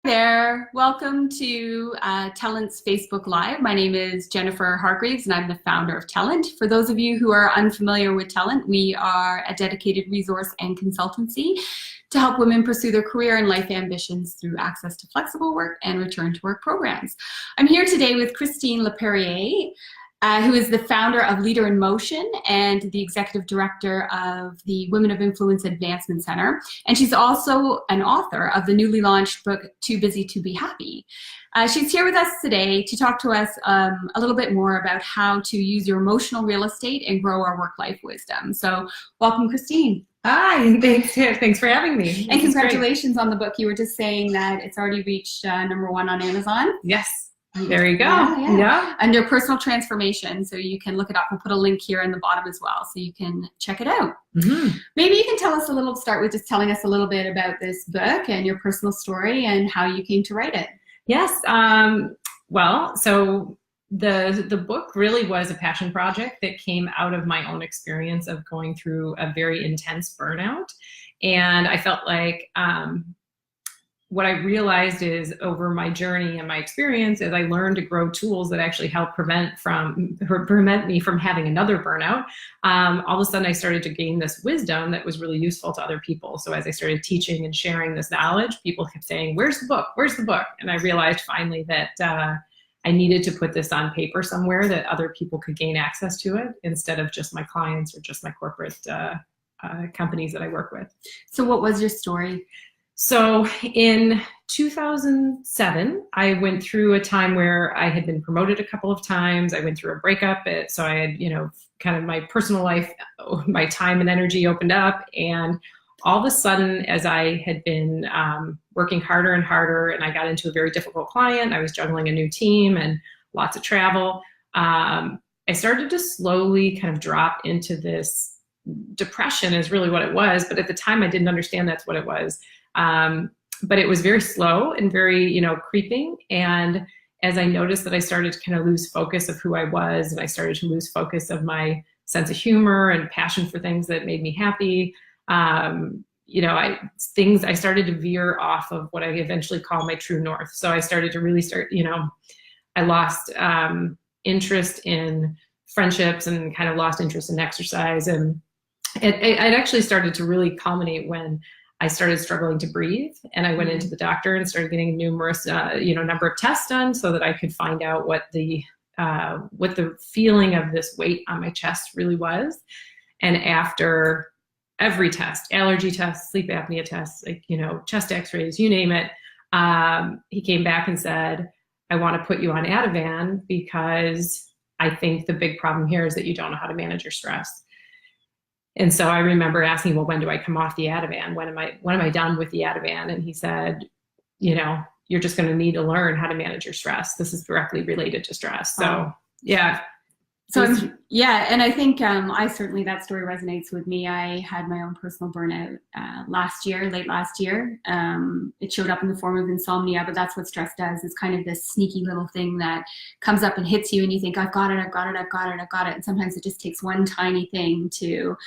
There. Welcome to Talent's Facebook Live. My name is Jennifer Hargreaves and I'm the founder of Talent. For those of you who are unfamiliar with Talent, we are a dedicated resource and consultancy to help women pursue their career and life ambitions through access to flexible work and return to work programs. I'm here today with Christine Laperriere, who is the founder of Leader in Motion and the executive director of the Women of Influence Advancement Center. And she's also an author of the newly launched book, Too Busy to Be Happy. She's here with us today to talk to us a little bit more about how to use your emotional real estate and grow our work-life wisdom. So welcome, Christine. Hi, thanks for having me. And congratulations on the book. You were just saying that it's already reached #1 on Amazon. Yes. There you go. Yeah. Under personal transformation. So you can look it up. We'll put a link here in the bottom as well, so you can check it out. Mm-hmm. Maybe you can tell us start with just telling us a little bit about this book and your personal story and how you came to write it. Yes. Well, so the book really was a passion project that came out of my own experience of going through a very intense burnout. And I felt like, what I realized is over my journey and my experience is I learned to grow tools that actually help prevent me from having another burnout. All of a sudden I started to gain this wisdom that was really useful to other people. So as I started teaching and sharing this knowledge, people kept saying, "Where's the book? Where's the book?" And I realized finally that I needed to put this on paper somewhere that other people could gain access to it instead of just my clients or just my corporate companies that I work with. So what was your story? So in 2007, I went through a time where I had been promoted a couple of times. I went through a breakup. So I had, kind of my personal life, my time and energy opened up. And all of a sudden, as I had been working harder and harder, and I got into a very difficult client, I was juggling a new team and lots of travel. I started to slowly kind of drop into this depression is really what it was. But at the time, I didn't understand that's what it was. But it was very slow and very, creeping. And as I noticed that I started to kind of lose focus of who I was, and I started to lose focus of my sense of humor and passion for things that made me happy, I started to veer off of what I eventually call my true north. So I started to really I lost interest in friendships and kind of lost interest in exercise. And it actually started to really culminate when I started struggling to breathe, and I went into the doctor and started getting numerous, number of tests done so that I could find out what the feeling of this weight on my chest really was. And after every test, allergy tests, sleep apnea tests, chest x-rays, you name it, he came back and said, "I want to put you on Ativan because I think the big problem here is that you don't know how to manage your stress." And so I remember asking, "Well, when do I come off the Ativan? When am I done with the Ativan?" And he said, "You're just going to need to learn how to manage your stress. This is directly related to stress." So, yeah. So, and I think that story resonates with me. I had my own personal burnout late last year. It showed up in the form of insomnia, but that's what stress does. It's kind of this sneaky little thing that comes up and hits you and you think, "I've got it, I've got it, I've got it, I've got it." And sometimes it just takes one tiny thing to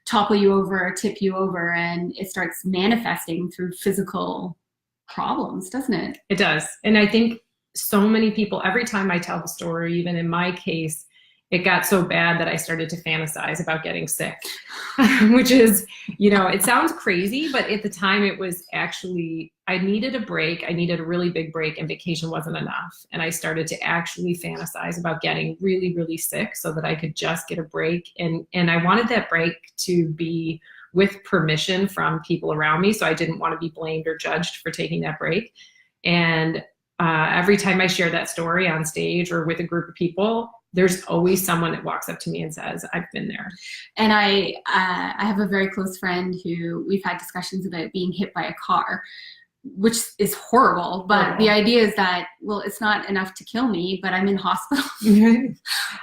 topple you over, tip you over, and it starts manifesting through physical problems, doesn't it? It does. And I think so many people, every time I tell the story, even in my case, it got so bad that I started to fantasize about getting sick, which is, it sounds crazy, but at the time it was actually, I needed a break. I needed a really big break, and vacation wasn't enough. And I started to actually fantasize about getting really, really sick so that I could just get a break. And I wanted that break to be with permission from people around me. So I didn't want to be blamed or judged for taking that break. And every time I share that story on stage or with a group of people, there's always someone that walks up to me and says, "I've been there." And I have a very close friend who we've had discussions about being hit by a car, which is horrible. But the idea is that, well, it's not enough to kill me, but I'm in hospital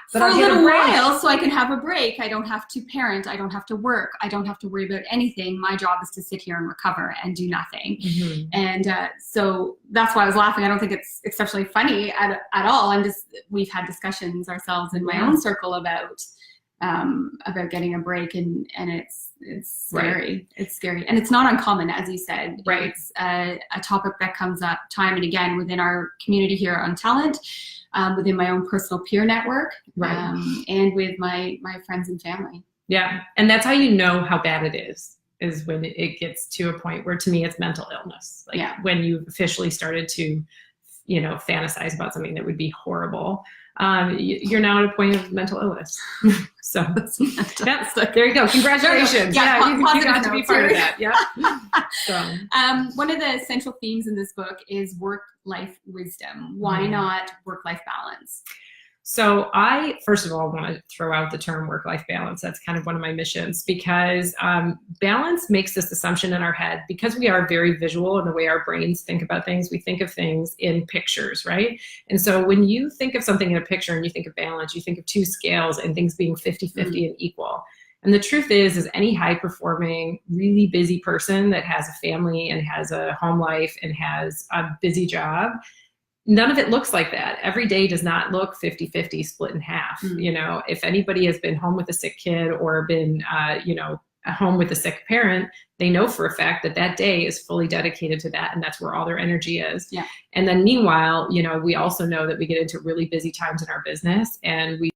for a little while so I can have a break. I don't have to parent. I don't have to work. I don't have to worry about anything. My job is to sit here and recover and do nothing. Mm-hmm. And so that's why I was laughing. I don't think it's exceptionally funny at all. We've had discussions ourselves in my own circle about about getting a break, and it's scary. Right. It's scary, and it's not uncommon, as you said. Right. It's a topic that comes up time and again within our community here on Talent, within my own personal peer network, right. And with my friends and family. Yeah, and that's how you know how bad it is when it gets to a point where, to me, it's mental illness. Like when you've officially started to, fantasize about something that would be horrible. You're now at a point of mental illness. So there you go. Congratulations. You got to be part of that. Yeah. So. One of the central themes in this book is work-life wisdom. Why not work-life balance? So I, first of all, want to throw out the term work-life balance. That's kind of one of my missions, because balance makes this assumption in our head, because we are very visual in the way our brains think about things. We think of things in pictures, right? And so when you think of something in a picture and you think of balance, you think of two scales and things being 50-50 and equal. And the truth is any high-performing, really busy person that has a family and has a home life and has a busy job, none of it looks like that. Every day does not look 50-50 split in half. If anybody has been home with a sick kid or been, home with a sick parent, they know for a fact that day is fully dedicated to that. And that's where all their energy is. Yeah. And then meanwhile, we also know that we get into really busy times in our business, and we,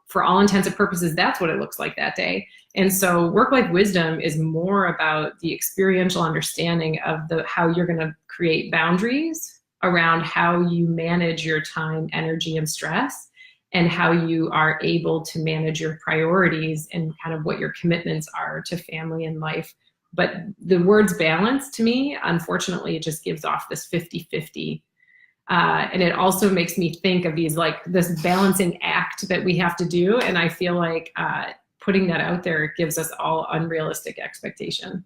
for all intents and purposes, that's what it looks like that day. And so work-life wisdom is more about the experiential understanding of how you're going to create boundaries around how you manage your time, energy, and stress, and how you are able to manage your priorities and kind of what your commitments are to family and life. But the words balance, to me, unfortunately, it just gives off this 50-50. And it also makes me think of this balancing act that we have to do. And I feel like putting that out there gives us all unrealistic expectation.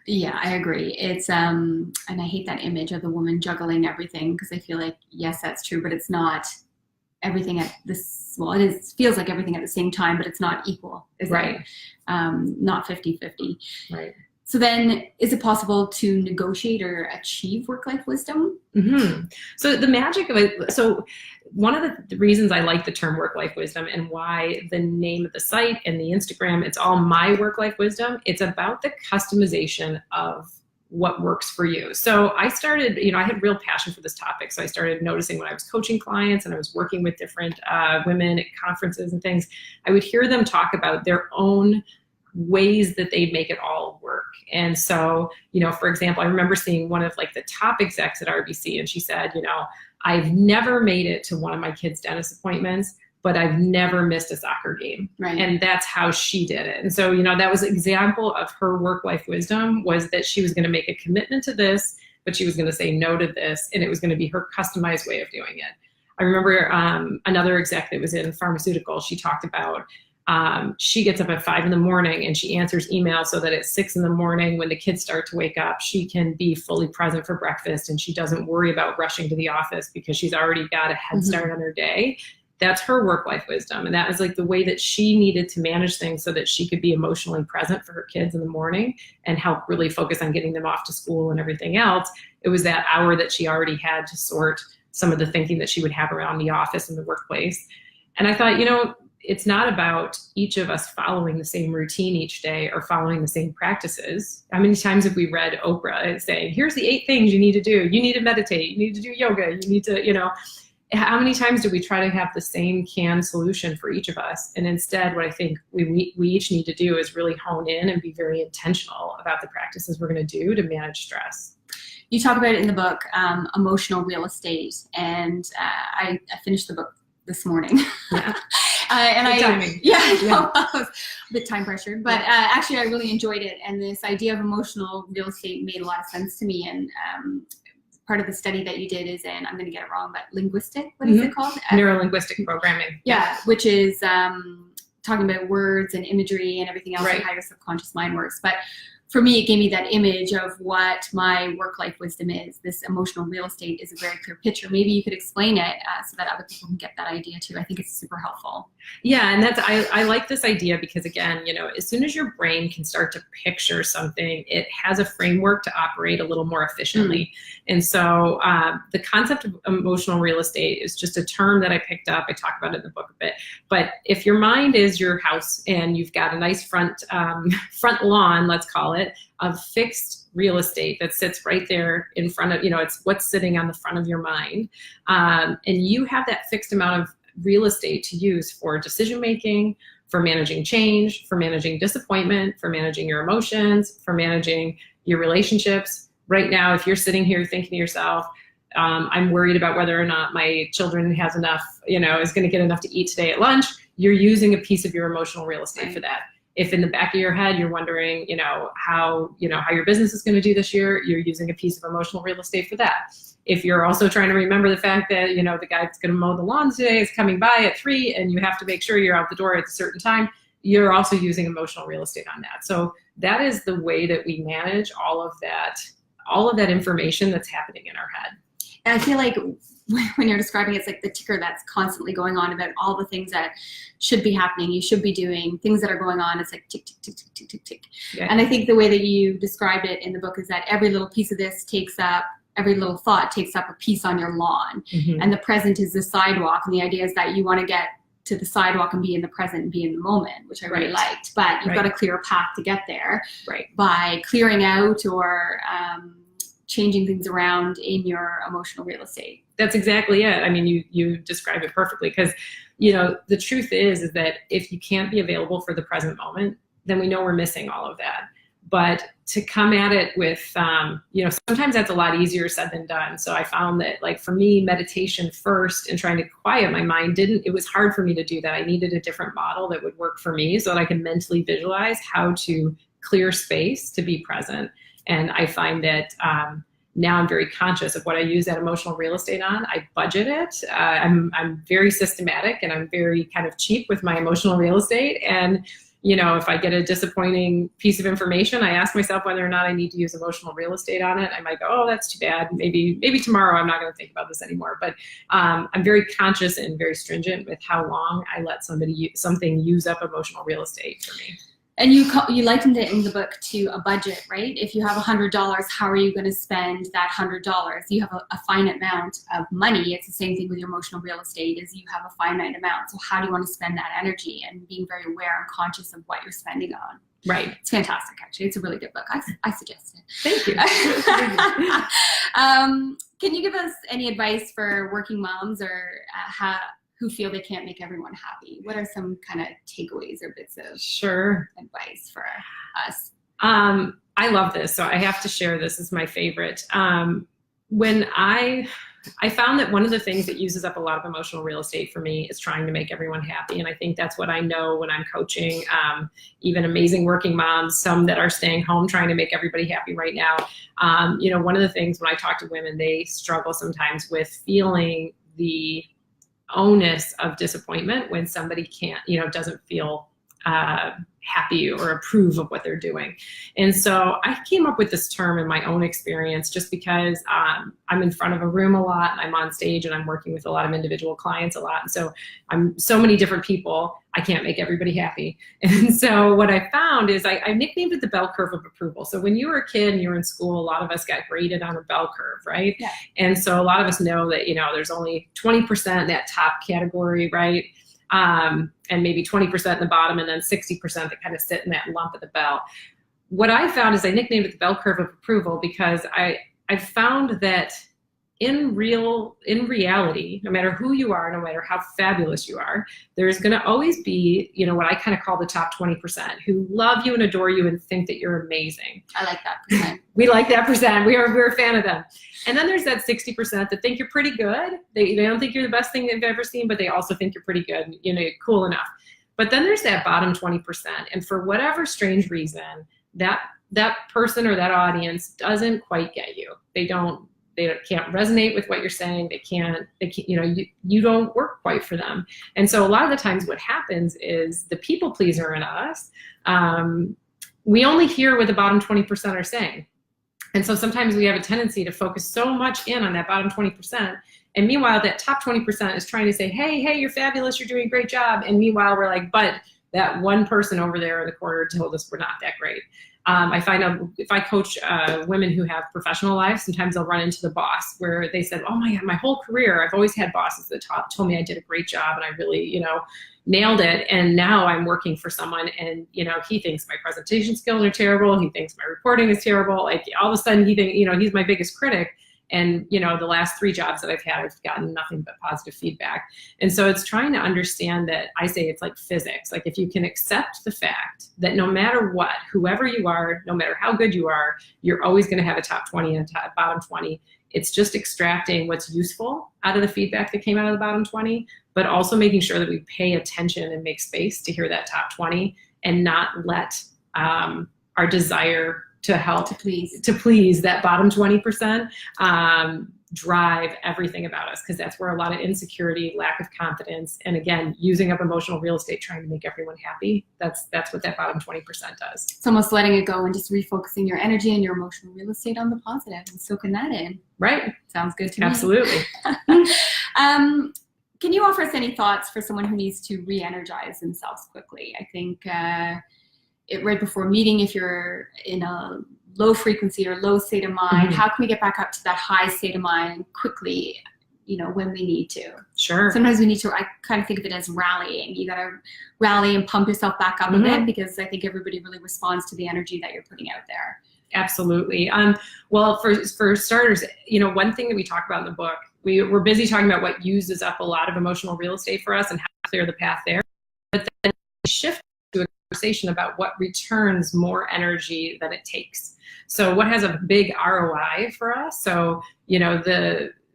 Yeah, I agree. It's and I hate that image of the woman juggling everything, because I feel like, yes, that's true, but it's not everything at this, well, feels like everything at the same time, but it's not equal, is right? Not 50-50. Right. So then, is it possible to negotiate or achieve work-life wisdom? Mm-hmm. So the magic of it, so one of the reasons I like the term work-life wisdom, and why the name of the site and the Instagram, it's all my work-life wisdom. It's about the customization of what works for you. So I started, I had real passion for this topic. So I started noticing when I was coaching clients and I was working with different women at conferences and things, I would hear them talk about their own ways that they make it all work. And so, for example, I remember seeing one of the top execs at RBC, and she said, I've never made it to one of my kids' dentist appointments, but I've never missed a soccer game. Right. And that's how she did it. And so, that was an example of her work-life wisdom, was that she was going to make a commitment to this, but she was going to say no to this, and it was going to be her customized way of doing it. I remember another exec that was in pharmaceutical, she talked about she gets up at 5 a.m. and she answers emails so that at 6 a.m, when the kids start to wake up, she can be fully present for breakfast, and she doesn't worry about rushing to the office because she's already got a head start on her day. That's her work-life wisdom. And that was the way that she needed to manage things so that she could be emotionally present for her kids in the morning and help really focus on getting them off to school and everything else. It was that hour that she already had to sort some of the thinking that she would have around the office and the workplace. And I thought, it's not about each of us following the same routine each day or following the same practices. How many times have we read Oprah saying, here's the 8 things you need to do. You need to meditate. You need to do yoga. You need to, how many times do we try to have the same canned solution for each of us? And instead, what I think we each need to do is really hone in and be very intentional about the practices we're going to do to manage stress. You talk about it in the book, emotional real estate. And I finished the book this morning. Yeah. And timing. I was a bit time pressured, but actually I really enjoyed it. And this idea of emotional real estate made a lot of sense to me. And part of the study that you did is in, I'm going to get it wrong, but linguistic, what is it called? Neuro-linguistic programming. Yeah, which is talking about words and imagery and everything else, and how your subconscious mind works. But for me, it gave me that image of what my work-life wisdom is. This emotional real estate is a very clear picture. Maybe you could explain it so that other people can get that idea too. I think it's super helpful. Yeah, and I like this idea because, again, as soon as your brain can start to picture something, it has a framework to operate a little more efficiently. And so the concept of emotional real estate is just a term that I picked up. I talk about it in the book a bit. But if your mind is your house and you've got a nice front lawn, let's call it, of fixed real estate that sits right there in front of, it's what's sitting on the front of your mind. And you have that fixed amount of real estate to use for decision making, for managing change, for managing disappointment, for managing your emotions, for managing your relationships. Right now, if you're sitting here thinking to yourself, I'm worried about whether or not my children has enough, is going to get enough to eat today at lunch, you're using a piece of your emotional real estate for that. If in the back of your head you're wondering, how your business is going to do this year, you're using a piece of emotional real estate for that. If you're also trying to remember the fact that, the guy that's going to mow the lawn today is coming by at 3 and you have to make sure you're out the door at a certain time, you're also using emotional real estate on that. So that is the way that we manage all of that information that's happening in our head. And I feel like when you're describing it, it's like the ticker that's constantly going on about all the things that should be happening, you should be doing, things that are going on. It's like tick, tick, tick, tick, tick, tick, tick. Yeah. And I think the way that you described it in the book is that every little piece of this every little thought takes up a piece on your lawn. And the present is the sidewalk. And the idea is that you want to get to the sidewalk and be in the present and be in the moment, which I really liked. But you've got a clear path to get there by clearing out or changing things around in your emotional real estate. That's exactly it. I mean, you described it perfectly because, the truth is that if you can't be available for the present moment, then we know we're missing all of that. But to come at it with, sometimes that's a lot easier said than done. So I found that, like, for me, meditation first and trying to quiet my mind it was hard for me to do that. I needed a different model that would work for me so that I can mentally visualize how to clear space to be present. And I find that now I'm very conscious of what I use that emotional real estate on. I budget it. I'm very systematic and I'm very kind of cheap with my emotional real estate. And if I get a disappointing piece of information, I ask myself whether or not I need to use emotional real estate on it. I might go, oh, that's too bad. Maybe tomorrow I'm not going to think about this anymore. But I'm very conscious and very stringent with how long I let something use up emotional real estate for me. And you likened it in the book to a budget, right? If you have $100, how are you going to spend that $100? You have a finite amount of money. It's the same thing with your emotional real estate, is you have a finite amount. So how do you want to spend that energy, and being very aware and conscious of what you're spending on? Right. It's fantastic, actually. It's a really good book. I suggest it. Thank you. Can you give us any advice for working moms or who feel they can't make everyone happy? What are some kind of takeaways or bits of advice for us? I love this, so I have to share this as my favorite. When I found that one of the things that uses up a lot of emotional real estate for me is trying to make everyone happy. And I think that's what I know when I'm coaching even amazing working moms, some that are staying home trying to make everybody happy right now. One of the things when I talk to women, they struggle sometimes with feeling the onus of disappointment when somebody doesn't feel happy or approve of what they're doing. And so I came up with this term in my own experience just because I'm in front of a room a lot and I'm on stage and I'm working with a lot of individual clients a lot. And so I'm so many different people, I can't make everybody happy. And so what I found is I nicknamed it the bell curve of approval. So when you were a kid and you were in school, a lot of us got graded on a bell curve, right? Yeah. And so a lot of us know that, there's only 20% in that top category, right? And maybe 20% in the bottom, and then 60% that kind of sit in that lump of the bell. What I found is I nicknamed it the bell curve of approval because I found that in reality, no matter who you are, no matter how fabulous you are, there's going to always be, what I kind of call the top 20% who love you and adore you and think that you're amazing. I like that percent. We like that percent. We're a fan of them. And then there's that 60% that think you're pretty good. They don't think you're the best thing they've ever seen, but they also think you're pretty good, cool enough. But then there's that bottom 20%. And for whatever strange reason, that person or that audience doesn't quite get you. They can't resonate with what you're saying. They can't, you don't work quite for them. And so a lot of the times what happens is the people pleaser in us, we only hear what the bottom 20% are saying. And so sometimes we have a tendency to focus so much in on that bottom 20%. And meanwhile, that top 20% is trying to say, hey, you're fabulous, you're doing a great job. And meanwhile, we're like, but that one person over there in the corner told us we're not that great. I find if I coach women who have professional lives, sometimes they'll run into the boss where they said, oh my God, my whole career, I've always had bosses that told me I did a great job and I really, nailed it. And now I'm working for someone and, he thinks my presentation skills are terrible. He thinks my reporting is terrible. Like all of a sudden he thinks, he's my biggest critic. And, the last 3 jobs that I've had, I've gotten nothing but positive feedback. And so it's trying to understand that I say it's like physics. Like if you can accept the fact that no matter what, whoever you are, no matter how good you are, you're always going to have a top 20 and a bottom 20. It's just extracting what's useful out of the feedback that came out of the bottom 20, but also making sure that we pay attention and make space to hear that top 20 and not let our desire to help to please that bottom 20% drive everything about us, because that's where a lot of insecurity, lack of confidence, and again, using up emotional real estate trying to make everyone happy. That's what that bottom 20% does. It's almost letting it go and just refocusing your energy and your emotional real estate on the positive and soaking that in. Right. Sounds good to me. Absolutely. Can you offer us any thoughts for someone who needs to re-energize themselves quickly? I think right before a meeting, if you're in a low frequency or low state of mind, how can we get back up to that high state of mind quickly, when we need to? Sure. Sometimes we need to, I kind of think of it as rallying. You got to rally and pump yourself back up a bit, because I think everybody really responds to the energy that you're putting out there. Absolutely. Well, for starters, one thing that we talk about in the book, we're busy talking about what uses up a lot of emotional real estate for us and how to clear the path there. But then shift to a conversation about what returns more energy than it takes. So what has a big ROI for us? So,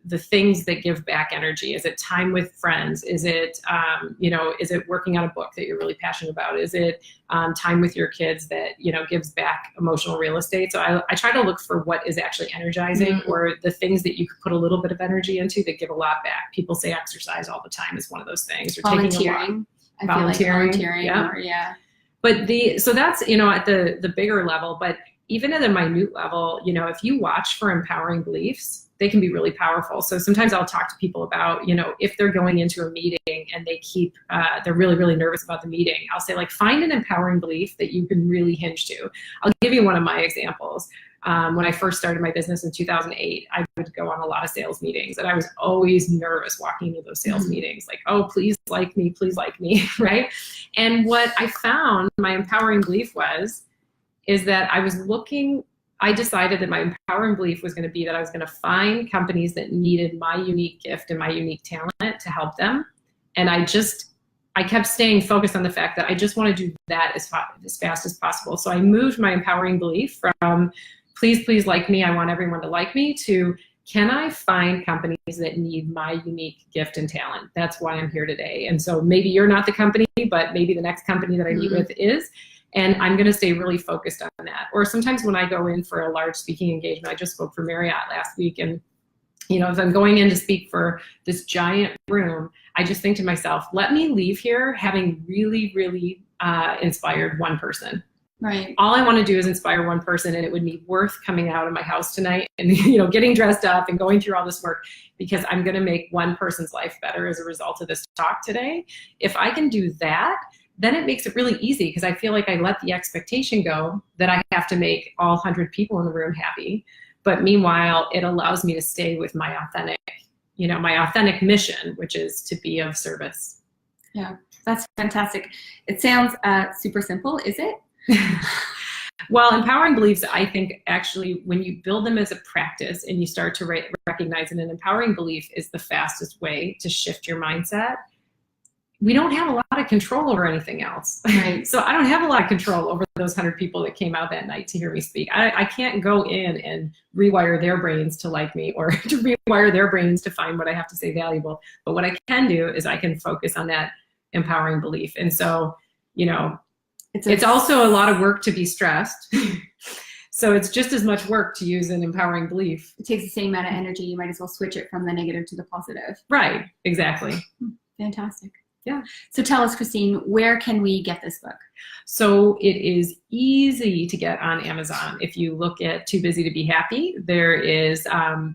the things that give back energy. Is it time with friends? Is it, is it working on a book that you're really passionate about? Is it time with your kids that, gives back emotional real estate? So I try to look for what is actually energizing, or the things that you could put a little bit of energy into that give a lot back. People say exercise all the time is one of those things. Or volunteering. I feel like volunteering. Yeah. But so that's, at the bigger level, but even at a minute level, if you watch for empowering beliefs, they can be really powerful. So sometimes I'll talk to people about, if they're going into a meeting and they they're really, really nervous about the meeting, I'll say, find an empowering belief that you can really hinge to. I'll give you one of my examples. When I first started my business in 2008, I would go on a lot of sales meetings, and I was always nervous walking into those sales meetings, like, oh, please like me, right? And what I found my empowering belief is that I decided that my empowering belief was going to be that I was going to find companies that needed my unique gift and my unique talent to help them. And I kept staying focused on the fact that I just want to do that as fast as possible. So I moved my empowering belief from please like me, I want everyone to like me, to can I find companies that need my unique gift and talent? That's why I'm here today. And so maybe you're not the company, but maybe the next company that I meet with is. And I'm going to stay really focused on that. Or sometimes when I go in for a large speaking engagement, I just spoke for Marriott last week. And, if I'm going in to speak for this giant room, I just think to myself, let me leave here having really, really inspired one person. Right. All I want to do is inspire one person, and it would be worth coming out of my house tonight and, getting dressed up and going through all this work, because I'm going to make one person's life better as a result of this talk today. If I can do that, then it makes it really easy, because I feel like I let the expectation go that I have to make all 100 people in the room happy. But meanwhile, it allows me to stay with my authentic mission, which is to be of service. Yeah, that's fantastic. It sounds super simple, is it? Well, empowering beliefs, I think actually when you build them as a practice and you start to recognize that an empowering belief is the fastest way to shift your mindset, we don't have a lot of control over anything else. Right. So I don't have a lot of control over those 100 people that came out that night to hear me speak. I can't go in and rewire their brains to like me, or to rewire their brains to find what I have to say valuable. But what I can do is I can focus on that empowering belief. And so, it's also a lot of work to be stressed. So it's just as much work to use an empowering belief. It takes the same amount of energy. You might as well switch it from the negative to the positive. Right, exactly. Fantastic. Yeah. So tell us, Christine, where can we get this book? So it is easy to get on Amazon. If you look at Too Busy to Be Happy, there is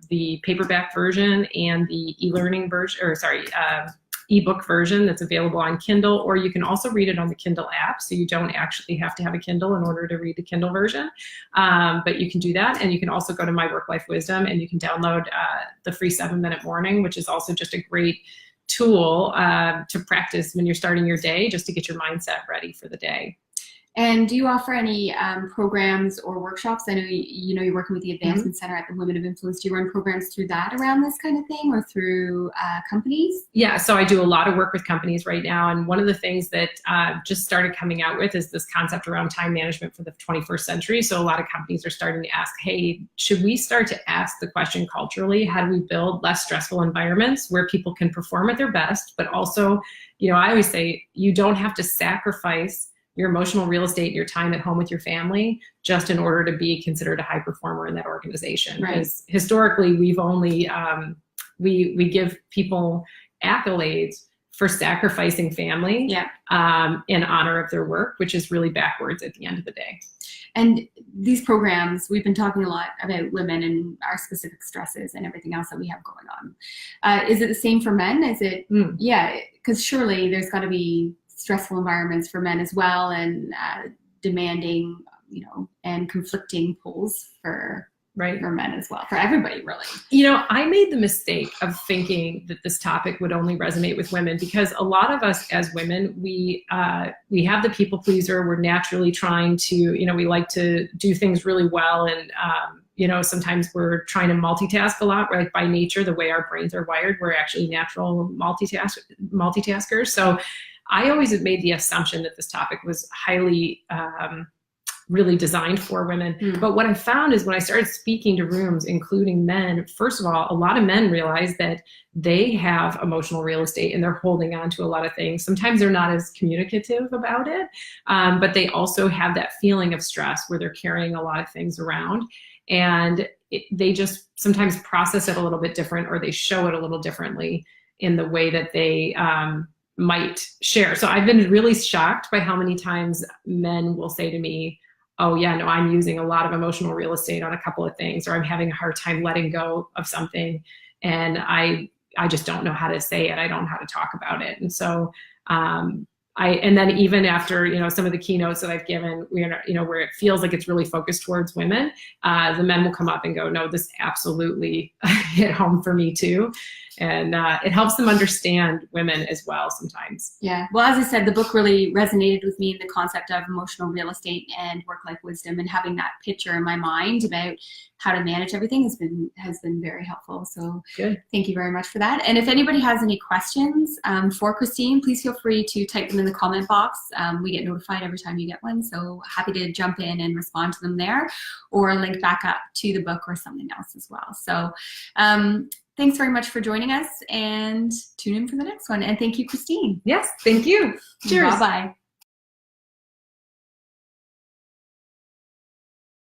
the paperback version and the e-learning version, or sorry, ebook version that's available on Kindle, or you can also read it on the Kindle app. So you don't actually have to have a Kindle in order to read the Kindle version. But you can do that. And you can also go to My Work-Life Wisdom and you can download the free 7-minute morning, which is also just a great tool to practice when you're starting your day, just to get your mindset ready for the day. And do you offer any programs or workshops? I know you're working with the Advancement Center at the Women of Influence. Do you run programs through that around this kind of thing, or through companies? Yeah, so I do a lot of work with companies right now. And one of the things that just started coming out with is this concept around time management for the 21st century. So a lot of companies are starting to ask, hey, should we start to ask the question culturally, how do we build less stressful environments where people can perform at their best, but also, I always say you don't have to sacrifice your emotional real estate, your time at home with your family, just in order to be considered a high performer in that organization. Right. Because historically, we've only, we give people accolades for sacrificing family in honor of their work, which is really backwards at the end of the day. And these programs, we've been talking a lot about women and our specific stresses and everything else that we have going on. Is it the same for men? Is it, yeah, because surely there's got to be stressful environments for men as well, and demanding, and conflicting pulls for men as well, for everybody really. I made the mistake of thinking that this topic would only resonate with women, because a lot of us as women, we have the people pleaser. We're naturally trying to, we like to do things really well, and sometimes we're trying to multitask a lot, right? By nature, the way our brains are wired, we're actually natural multitaskers. So I always have made the assumption that this topic was highly really designed for women. But what I found is when I started speaking to rooms, including men, first of all, a lot of men realize that they have emotional real estate and they're holding on to a lot of things. Sometimes they're not as communicative about it, but they also have that feeling of stress where they're carrying a lot of things around. And they just sometimes process it a little bit different, or they show it a little differently in the way that they might share. So I've been really shocked by how many times men will say to me, oh yeah, no, I'm using a lot of emotional real estate on a couple of things, or I'm having a hard time letting go of something. And I just don't know how to say it. I don't know how to talk about it. And so, and then even after, some of the keynotes that I've given, where it feels like it's really focused towards women, the men will come up and go, no, this absolutely hit home for me too. And it helps them understand women as well sometimes. Yeah. Well, as I said, the book really resonated with me in the concept of emotional real estate and work-life wisdom, and having that picture in my mind about how to manage everything has been very helpful. So good. Thank you very much for that. And if anybody has any questions for Christine, please feel free to type them in the comment box. We get notified every time you get one, so happy to jump in and respond to them there, or link back up to the book or something else as well. So thanks very much for joining us, and tune in for the next one. And thank you, Christine. Yes, thank you. Cheers. Bye-bye.